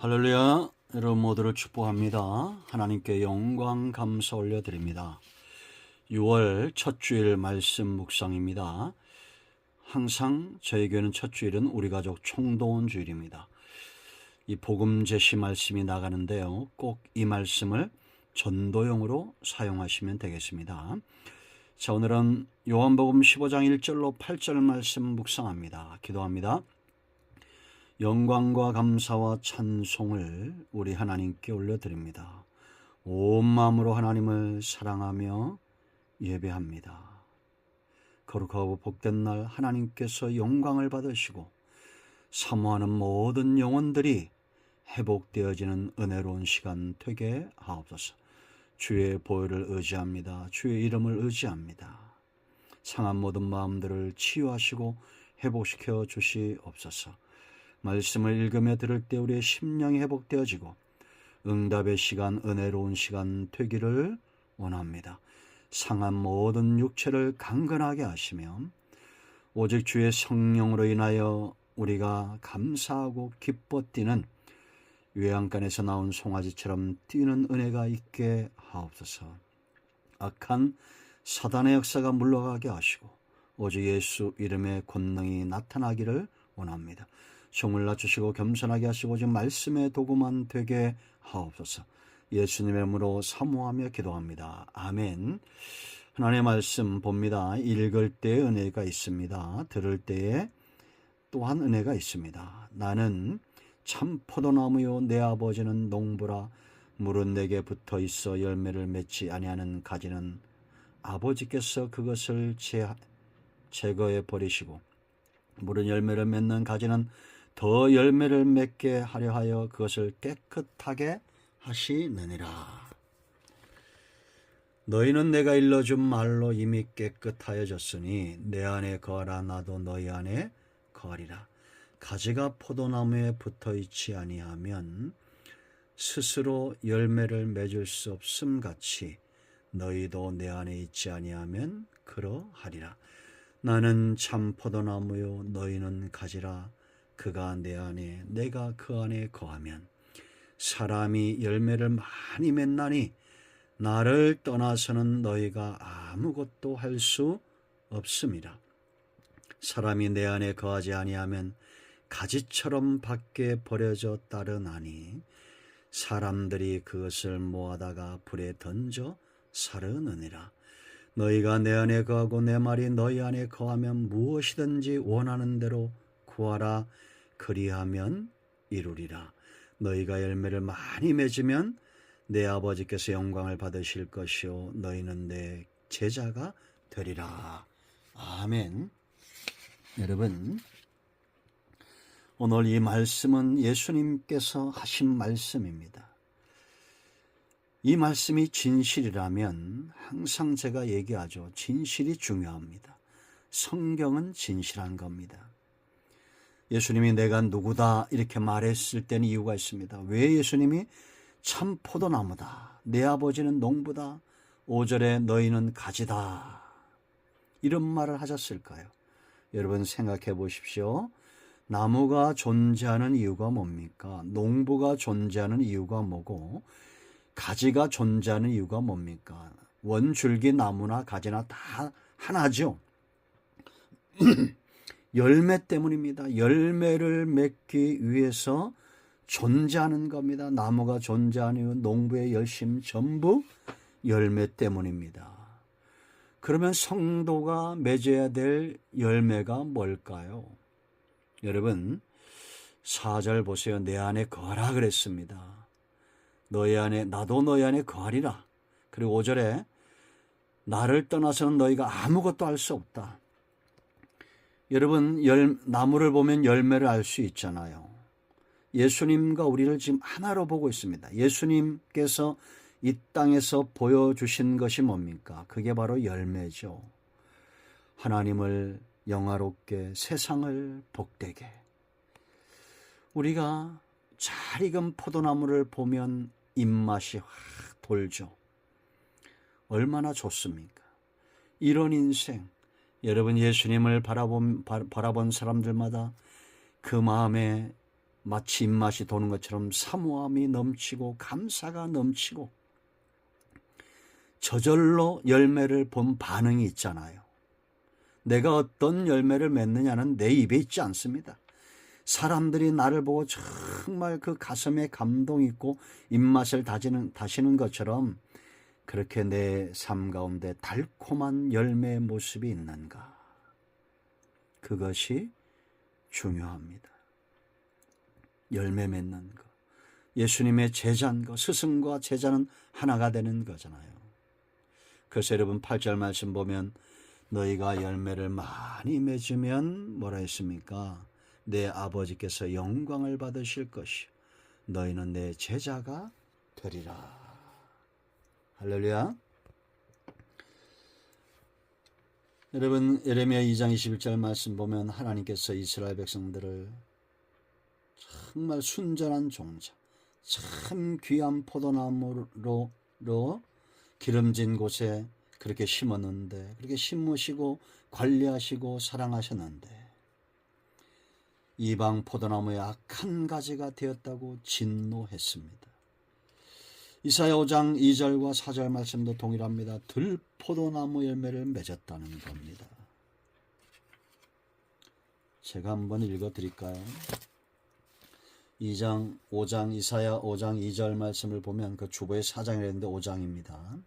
할렐루야. 여러분 모두를 축복합니다. 하나님께 영광 감사 올려드립니다. 6월 첫 주일 말씀 묵상입니다. 항상 저희 교회는 첫 주일은 우리 가족 총동원 주일입니다. 이 복음 제시 말씀이 나가는데요, 꼭 이 말씀을 전도용으로 사용하시면 되겠습니다. 자, 오늘은 요한복음 15장 1절로 8절 말씀 묵상합니다. 기도합니다. 영광과 감사와 찬송을 우리 하나님께 올려드립니다. 온 마음으로 하나님을 사랑하며 예배합니다. 거룩하고 복된 날 하나님께서 영광을 받으시고 사모하는 모든 영혼들이 회복되어지는 은혜로운 시간 되게 하옵소서. 주의 보혈을 의지합니다. 주의 이름을 의지합니다. 상한 모든 마음들을 치유하시고 회복시켜 주시옵소서. 말씀을 읽으며 들을 때 우리의 심령이 회복되어지고 응답의 시간, 은혜로운 시간 되기를 원합니다. 상한 모든 육체를 강건하게 하시며 오직 주의 성령으로 인하여 우리가 감사하고 기뻐 뛰는 외양간에서 나온 송아지처럼 뛰는 은혜가 있게 하옵소서. 악한 사단의 역사가 물러가게 하시고 오직 예수 이름의 권능이 나타나기를 원합니다. 종을 낮추시고 겸손하게 하시고 오직 말씀의 도구만 되게 하옵소서. 예수님의 이름으로 사모하며 기도합니다. 아멘. 하나님의 말씀 봅니다. 읽을 때에 은혜가 있습니다. 들을 때에 또한 은혜가 있습니다. 나는 참 포도나무요 내 아버지는 농부라. 물은 내게 붙어 있어 열매를 맺지 아니하는 가지는 아버지께서 그것을 제거해 버리시고 물은 열매를 맺는 가지는 더 열매를 맺게 하려 하여 그것을 깨끗하게 하시느니라. 너희는 내가 일러준 말로 이미 깨끗하여졌으니 내 안에 거하라. 나도 너희 안에 거하리라. 가지가 포도나무에 붙어있지 아니하면 스스로 열매를 맺을 수 없음 같이 너희도 내 안에 있지 아니하면 그러하리라. 나는 참 포도나무요 너희는 가지라. 그가 내 안에 내가 그 안에 거하면 사람이 열매를 많이 맺나니 나를 떠나서는 너희가 아무것도 할 수 없음이라. 사람이 내 안에 거하지 아니하면 가지처럼 밖에 버려져 따르나니 사람들이 그것을 모아다가 불에 던져 사르느니라. 너희가 내 안에 거하고 내 말이 너희 안에 거하면 무엇이든지 원하는 대로 구하라. 그리하면 이루리라. 너희가 열매를 많이 맺으면 내 아버지께서 영광을 받으실 것이요 너희는 내 제자가 되리라. 아멘. 여러분, 오늘 이 말씀은 예수님께서 하신 말씀입니다. 이 말씀이 진실이라면 항상 제가 얘기하죠. 진실이 중요합니다. 성경은 진실한 겁니다. 예수님이 내가 누구다 이렇게 말했을 때는 이유가 있습니다. 왜 예수님이 참 포도나무다, 내 아버지는 농부다, 5절에 너희는 가지다 이런 말을 하셨을까요? 여러분 생각해 보십시오. 나무가 존재하는 이유가 뭡니까? 농부가 존재하는 이유가 뭐고 가지가 존재하는 이유가 뭡니까? 원줄기 나무나 가지나 다 하나죠. 열매 때문입니다. 열매를 맺기 위해서 존재하는 겁니다. 나무가 존재하는 이유, 농부의 열심 전부 열매 때문입니다. 그러면 성도가 맺어야 될 열매가 뭘까요? 여러분 4절 보세요. 내 안에 거하라 그랬습니다. 너희 안에 나도 너희 안에 거하리라. 그리고 5절에 나를 떠나서는 너희가 아무것도 할 수 없다. 여러분 나무를 보면 열매를 알 수 있잖아요. 예수님과 우리를 지금 하나로 보고 있습니다. 예수님께서 이 땅에서 보여주신 것이 뭡니까? 그게 바로 열매죠. 하나님을 영화롭게 세상을 복되게. 우리가 잘 익은 포도나무를 보면 입맛이 확 돌죠. 얼마나 좋습니까? 이런 인생, 여러분 예수님을 바라본 사람들마다 그 마음에 마치 입맛이 도는 것처럼 사모함이 넘치고 감사가 넘치고 저절로 열매를 본 반응이 있잖아요. 내가 어떤 열매를 맺느냐는 내 입에 있지 않습니다. 사람들이 나를 보고 정말 그 가슴에 감동이 있고 입맛을 다시는 것처럼 그렇게 내 삶 가운데 달콤한 열매의 모습이 있는가? 그것이 중요합니다. 열매 맺는 것. 예수님의 제자인 것, 스승과 제자는 하나가 되는 거잖아요. 그래서 여러분 8절 말씀 보면 너희가 열매를 많이 맺으면 뭐라 했습니까? 내 아버지께서 영광을 받으실 것이요 너희는 내 제자가 되리라. 할렐루야. 여러분 예레미야 2장 21절 말씀 보면 하나님께서 이스라엘 백성들을 정말 순전한 종자, 참 귀한 포도나무로 기름진 곳에 그렇게 심었는데, 그렇게 심으시고 관리하시고 사랑하셨는데 이방 포도나무의 악한 가지가 되었다고 진노했습니다. 이사야 5장 2절과 4절 말씀도 동일합니다. 들포도나무 열매를 맺었다는 겁니다. 제가 한번 읽어드릴까요? 5장 이사야 5장 2절 말씀을 보면 그 주보의 4장이랬는데 5장입니다.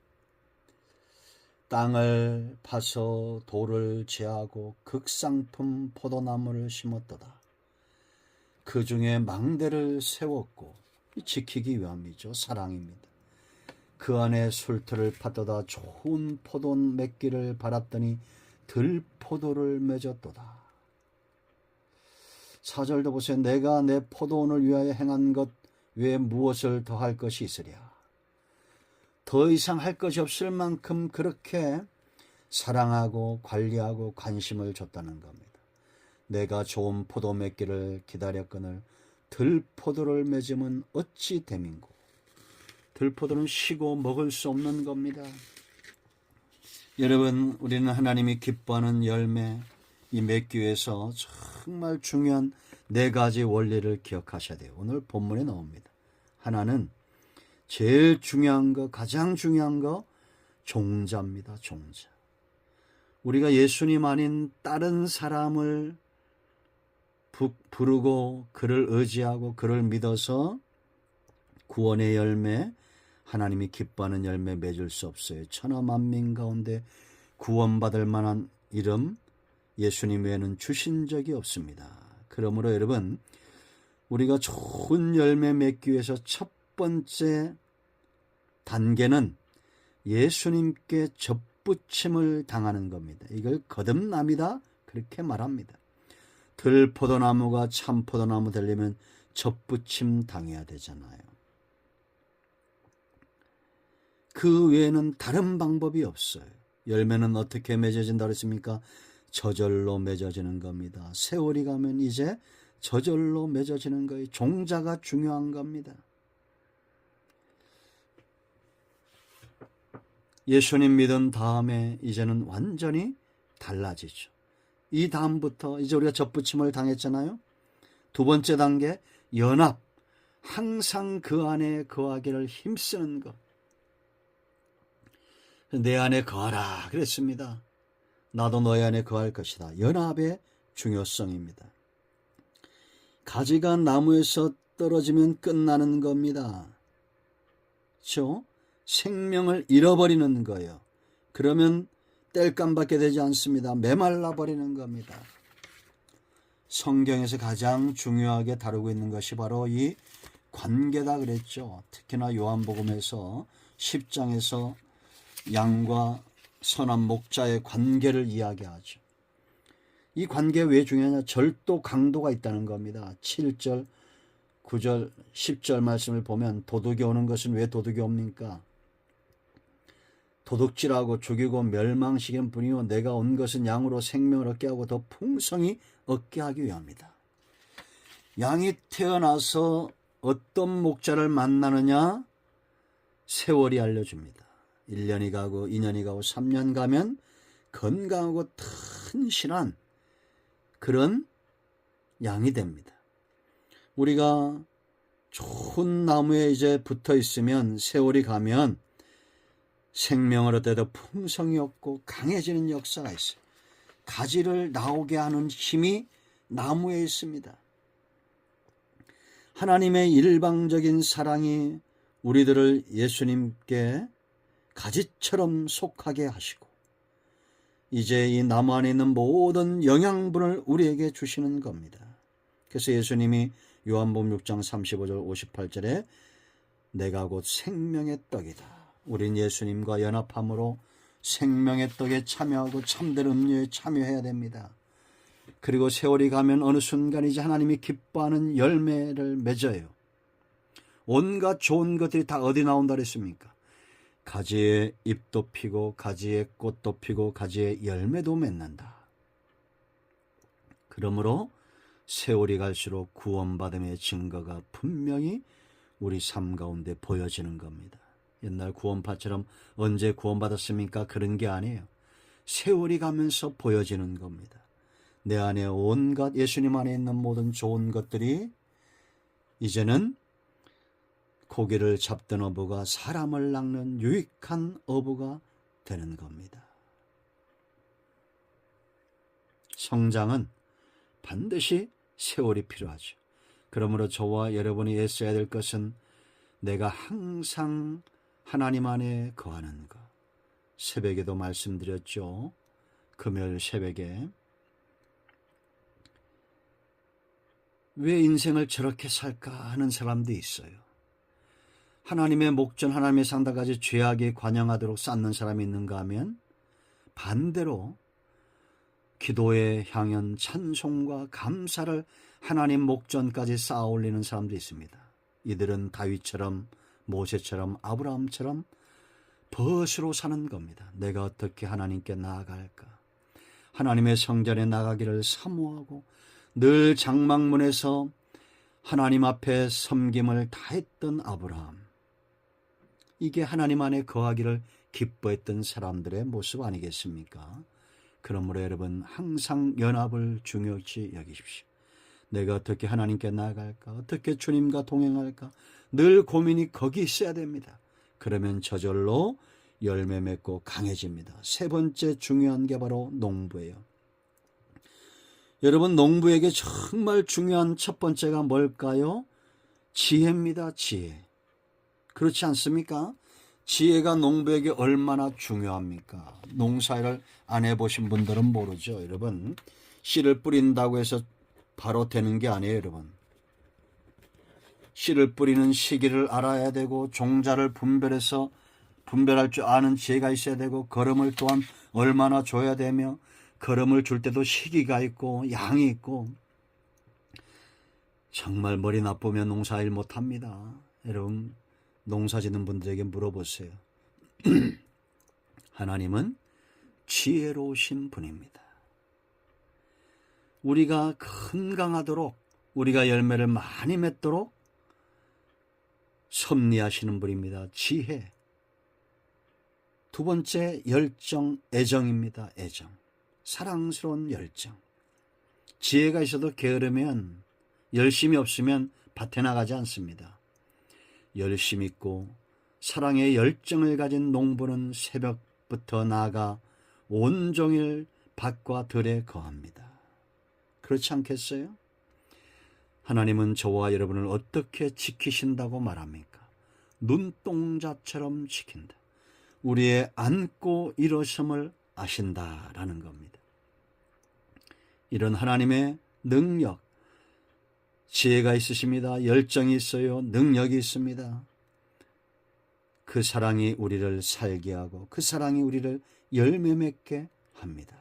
땅을 파서 돌을 제하고 극상품 포도나무를 심었도다. 그 중에 망대를 세웠고, 지키기 위함이죠. 사랑입니다. 그 안에 술틀을 팠도다. 좋은 포도 맺기를 바랐더니 들포도를 맺었도다. 4절도 보세요. 내가 내 포도원을 위하여 행한 것 외에 무엇을 더할 것이 있으랴. 더 이상 할 것이 없을 만큼 그렇게 사랑하고 관리하고 관심을 줬다는 겁니다. 내가 좋은 포도 맺기를 기다렸거늘 들포도를 맺으면 어찌 됨인고. 들포도는 쉬고 먹을 수 없는 겁니다. 여러분, 우리는 하나님이 기뻐하는 열매, 이 맺기 위해서 정말 중요한 4가지 원리를 기억하셔야 돼요. 오늘 본문에 나옵니다. 하나는 제일 중요한 거, 가장 중요한 거 종자입니다. 종자. 우리가 예수님 아닌 다른 사람을 부르고 그를 의지하고 그를 믿어서 구원의 열매, 하나님이 기뻐하는 열매 맺을 수 없어요. 천하 만민 가운데 구원받을 만한 이름 예수님 외에는 주신 적이 없습니다. 그러므로 여러분, 우리가 좋은 열매 맺기 위해서 첫 번째 단계는 예수님께 접붙임을 당하는 겁니다. 이걸 거듭남이다 그렇게 말합니다. 들포도나무가 참포도나무 되려면 접붙임 당해야 되잖아요. 그 외에는 다른 방법이 없어요. 열매는 어떻게 맺어진다 그랬습니까? 저절로 맺어지는 겁니다. 세월이 가면 이제 저절로 맺어지는 거예요. 종자가 중요한 겁니다. 예수님 믿은 다음에 이제는 완전히 달라지죠. 이 다음부터 이제 우리가 접붙임을 당했잖아요. 두 번째 단계, 연합. 항상 그 안에 거하기를 힘쓰는 것. 내 안에 거하라 그랬습니다. 나도 너희 안에 거할 것이다. 연합의 중요성입니다. 가지가 나무에서 떨어지면 끝나는 겁니다. 그렇죠? 생명을 잃어버리는 거예요. 그러면 땔감밖에 되지 않습니다. 메말라 버리는 겁니다. 성경에서 가장 중요하게 다루고 있는 것이 바로 이 관계다 그랬죠. 특히나 요한복음에서 10장에서 양과 선한 목자의 관계를 이야기하죠. 이 관계가 왜 중요하냐? 절도 강도가 있다는 겁니다. 7절, 9절, 10절 말씀을 보면 도둑이 오는 것은 왜 도둑이 옵니까? 도둑질하고 죽이고 멸망시키는 뿐이요 내가 온 것은 양으로 생명을 얻게 하고 더 풍성히 얻게 하기 위함이다. 양이 태어나서 어떤 목자를 만나느냐? 세월이 알려줍니다. 1년이 가고 2년이 가고 3년 가면 건강하고 튼실한 그런 양이 됩니다. 우리가 좋은 나무에 이제 붙어 있으면 세월이 가면 생명을 얻어도 풍성이 없고 강해지는 역사가 있어요. 가지를 나오게 하는 힘이 나무에 있습니다. 하나님의 일방적인 사랑이 우리들을 예수님께 가지처럼 속하게 하시고 이제 이 나무 안에 있는 모든 영양분을 우리에게 주시는 겁니다. 그래서 예수님이 요한복음 6장 35절 58절에 내가 곧 생명의 떡이다. 우린 예수님과 연합함으로 생명의 떡에 참여하고 참된 음료에 참여해야 됩니다. 그리고 세월이 가면 어느 순간이지 하나님이 기뻐하는 열매를 맺어요. 온갖 좋은 것들이 다 어디 나온다 그랬습니까? 가지에 잎도 피고 가지에 꽃도 피고 가지에 열매도 맺는다. 그러므로 세월이 갈수록 구원받음의 증거가 분명히 우리 삶 가운데 보여지는 겁니다. 옛날 구원파처럼 언제 구원받았습니까? 그런 게 아니에요. 세월이 가면서 보여지는 겁니다. 내 안에 온갖 예수님 안에 있는 모든 좋은 것들이 이제는 고기를 잡던 어부가 사람을 낚는 유익한 어부가 되는 겁니다. 성장은 반드시 세월이 필요하죠. 그러므로 저와 여러분이 애써야 될 것은 내가 항상 하나님 안에 거하는 것. 새벽에도 말씀드렸죠. 금요일 새벽에 왜 인생을 저렇게 살까 하는 사람도 있어요. 하나님의 목전, 하나님의 상다까지 죄악에 관영하도록 쌓는 사람이 있는가 하면 반대로 기도의 향연, 찬송과 감사를 하나님 목전까지 쌓아 올리는 사람도 있습니다. 이들은 다윗처럼, 모세처럼, 아브라함처럼 벗으로 사는 겁니다. 내가 어떻게 하나님께 나아갈까? 하나님의 성전에 나가기를 사모하고 늘 장막문에서 하나님 앞에 섬김을 다했던 아브라함. 이게 하나님 안에 거하기를 기뻐했던 사람들의 모습 아니겠습니까? 그러므로 여러분 항상 연합을 중요시 여기십시오. 내가 어떻게 하나님께 나아갈까? 어떻게 주님과 동행할까? 늘 고민이 거기 있어야 됩니다. 그러면 저절로 열매 맺고 강해집니다. 세 번째 중요한 게 바로 농부예요. 여러분 농부에게 정말 중요한 첫 번째가 뭘까요? 지혜입니다. 지혜. 그렇지 않습니까? 지혜가 농부에게 얼마나 중요합니까? 농사일을 안 해보신 분들은 모르죠. 여러분 씨를 뿌린다고 해서 바로 되는 게 아니에요. 여러분 씨를 뿌리는 시기를 알아야 되고 종자를 분별할 줄 아는 지혜가 있어야 되고 거름을 또한 얼마나 줘야 되며 거름을 줄 때도 시기가 있고 양이 있고 정말 머리 나쁘면 농사일 못합니다. 여러분 농사 짓는 분들에게 물어보세요. 하나님은 지혜로우신 분입니다. 우리가 건강하도록 우리가 열매를 많이 맺도록 섭리하시는 분입니다. 지혜. 두 번째 열정, 애정입니다. 애정. 사랑스러운 열정. 지혜가 있어도 게으르면 열심이 없으면 밭에 나가지 않습니다. 열심 있고 사랑의 열정을 가진 농부는 새벽부터 나가 온종일 밭과 들에 거합니다. 그렇지 않겠어요? 하나님은 저와 여러분을 어떻게 지키신다고 말합니까? 눈동자처럼 지킨다. 우리의 앉고 일어섬을 아신다라는 겁니다. 이런 하나님의 능력, 지혜가 있으십니다. 열정이 있어요. 능력이 있습니다. 그 사랑이 우리를 살게 하고 그 사랑이 우리를 열매 맺게 합니다.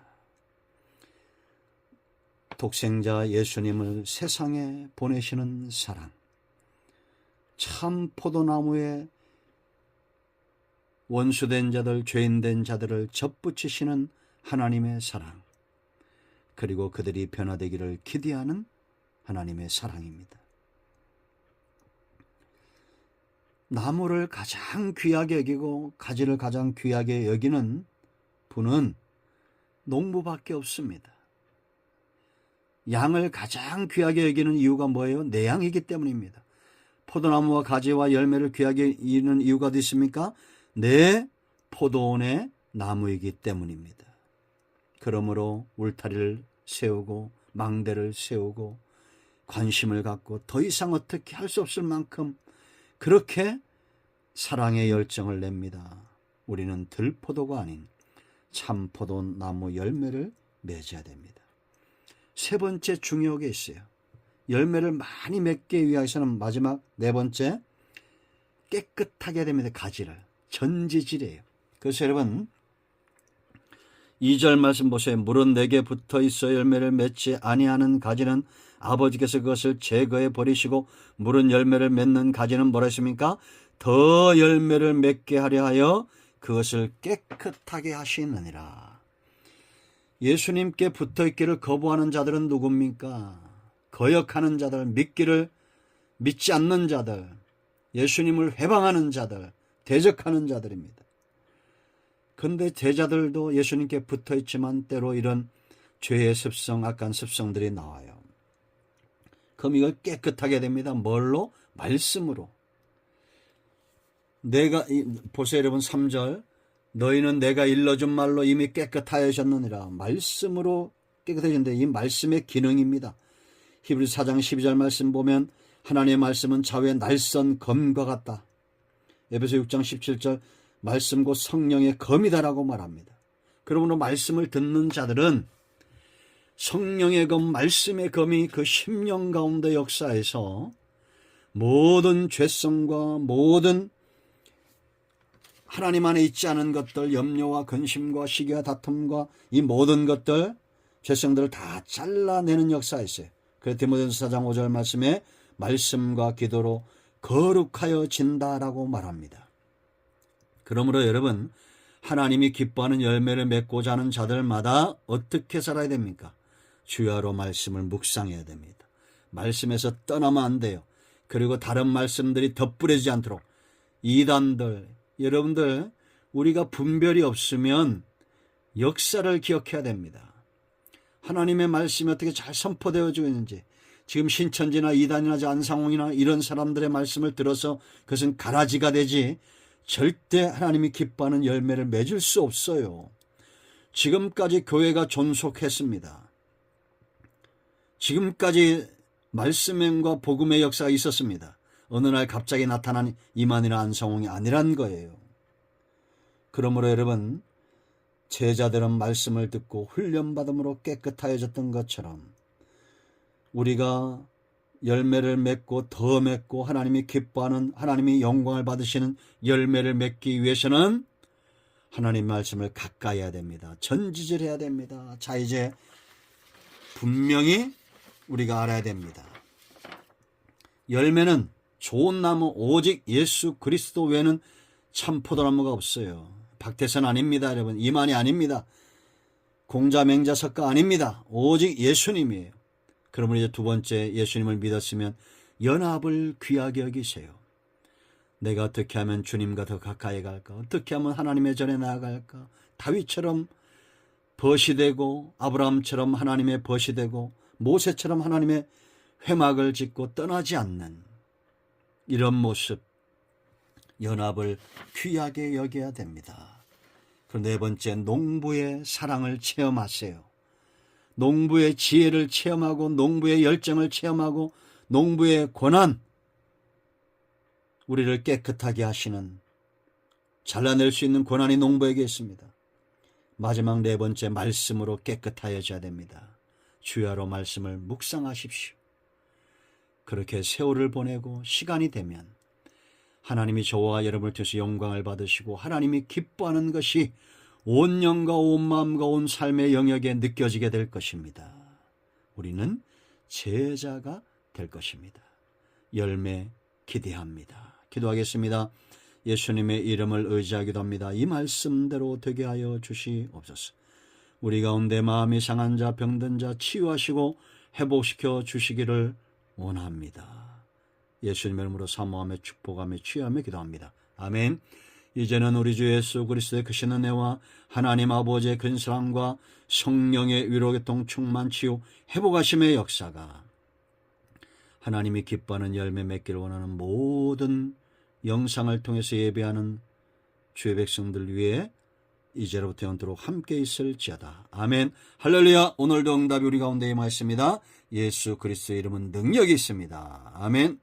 독생자 예수님을 세상에 보내시는 사랑, 참 포도나무에 원수된 자들, 죄인된 자들을 접붙이시는 하나님의 사랑, 그리고 그들이 변화되기를 기대하는 하나님의 사랑입니다. 나무를 가장 귀하게 여기고 가지를 가장 귀하게 여기는 분은 농부밖에 없습니다. 양을 가장 귀하게 여기는 이유가 뭐예요? 내 양이기 때문입니다. 포도나무와 가지와 열매를 귀하게 여기는 이유가 어디 있습니까? 내 포도원의 나무이기 때문입니다. 그러므로 울타리를 세우고 망대를 세우고 관심을 갖고 더 이상 어떻게 할 수 없을 만큼 그렇게 사랑의 열정을 냅니다. 우리는 들포도가 아닌 참포도나무 열매를 맺어야 됩니다. 세 번째 중요한 게 있어요. 열매를 많이 맺기 위해서는 마지막 네 번째, 깨끗하게 해야 됩니다. 가지를. 전지질이에요. 그래서 여러분 2절 말씀 보세요. 물은 내게 붙어 있어 열매를 맺지 아니하는 가지는 아버지께서 그것을 제거해 버리시고 물은 열매를 맺는 가지는 뭐라 했습니까? 더 열매를 맺게 하려 하여 그것을 깨끗하게 하시느니라. 예수님께 붙어 있기를 거부하는 자들은 누굽니까? 거역하는 자들, 믿지 않는 자들, 예수님을 회방하는 자들, 대적하는 자들입니다. 그런데 제자들도 예수님께 붙어 있지만 때로 이런 죄의 습성, 악한 습성들이 나와요. 그럼 이걸 깨끗하게 됩니다. 뭘로? 말씀으로. 보세요 여러분 3절. 너희는 내가 일러준 말로 이미 깨끗하여졌느니라. 말씀으로 깨끗해졌는데 이 말씀의 기능입니다. 히브리서 4장 12절 말씀 보면 하나님의 말씀은 좌우의 날선 검과 같다. 에베소 6장 17절 말씀 곧 성령의 검이다라고 말합니다. 그러므로 말씀을 듣는 자들은 성령의 검, 말씀의 검이 그 심령 가운데 역사해서 모든 죄성과 모든 하나님 안에 있지 않은 것들, 염려와 근심과 시기와 다툼과 이 모든 것들, 죄성들을 다 잘라내는 역사가 있어요. 그래서 디모데전서 4장 5절 말씀에 말씀과 기도로 거룩하여진다라고 말합니다. 그러므로 여러분, 하나님이 기뻐하는 열매를 맺고자 하는 자들마다 어떻게 살아야 됩니까? 주야로 말씀을 묵상해야 됩니다. 말씀에서 떠나면 안 돼요. 그리고 다른 말씀들이 덧부러지지 않도록 이단들, 여러분들 우리가 분별이 없으면 역사를 기억해야 됩니다. 하나님의 말씀이 어떻게 잘 선포되어지고 있는지, 지금 신천지나 이단이나 안상홍이나 이런 사람들의 말씀을 들어서 그것은 가라지가 되지 절대 하나님이 기뻐하는 열매를 맺을 수 없어요. 지금까지 교회가 존속했습니다. 지금까지 말씀과 복음의 역사가 있었습니다. 어느 날 갑자기 나타난 이만이나 안상홍이 아니란 거예요. 그러므로 여러분, 제자들은 말씀을 듣고 훈련받음으로 깨끗하여졌던 것처럼 우리가 열매를 맺고 더 맺고 하나님이 기뻐하는, 하나님이 영광을 받으시는 열매를 맺기 위해서는 하나님 말씀을 가까이 해야 됩니다. 전지질해야 됩니다. 자, 이제 분명히 우리가 알아야 됩니다. 열매는 좋은 나무 오직 예수 그리스도 외에는 참 포도나무가 없어요. 박태선 아닙니다. 여러분, 이만희 아닙니다. 공자 맹자 석가 아닙니다. 오직 예수님이에요. 그러면 이제 두 번째, 예수님을 믿었으면 연합을 귀하게 여기세요. 내가 어떻게 하면 주님과 더 가까이 갈까? 어떻게 하면 하나님의 전에 나아갈까? 다윗처럼 벗이 되고, 아브라함처럼 하나님의 벗이 되고, 모세처럼 하나님의 회막을 짓고 떠나지 않는 이런 모습, 연합을 귀하게 여겨야 됩니다. 그리고 네 번째, 농부의 사랑을 체험하세요. 농부의 지혜를 체험하고, 농부의 열정을 체험하고, 농부의 권한, 우리를 깨끗하게 하시는, 잘라낼 수 있는 권한이 농부에게 있습니다. 마지막 네 번째, 말씀으로 깨끗하여져야 됩니다. 주야로 말씀을 묵상하십시오. 그렇게 세월을 보내고 시간이 되면 하나님이 저와 여러분을 통해서 영광을 받으시고 하나님이 기뻐하는 것이 온 영과 온 마음과 온 삶의 영역에 느껴지게 될 것입니다. 우리는 제자가 될 것입니다. 열매 기대합니다. 기도하겠습니다. 예수님의 이름을 의지하기도 합니다. 이 말씀대로 되게 하여 주시옵소서. 우리 가운데 마음이 상한 자, 병든 자 치유하시고 회복시켜 주시기를 원합니다. 예수님의 이름으로 사모하며 축복하며 취하며 기도합니다. 아멘. 이제는 우리 주 예수 그리스도의 크신 은혜와 하나님 아버지의 큰 사랑과 성령의 위로교통 충만치유 회복하심의 역사가 하나님이 기뻐하는 열매 맺기를 원하는 모든 영상을 통해서 예배하는 주의 백성들 위해 이제로부터 영원토록 함께 있을지어다. 아멘. 할렐루야. 오늘도 응답이 우리 가운데 임하였습니다. 예수 그리스도의 이름은 능력이 있습니다. 아멘.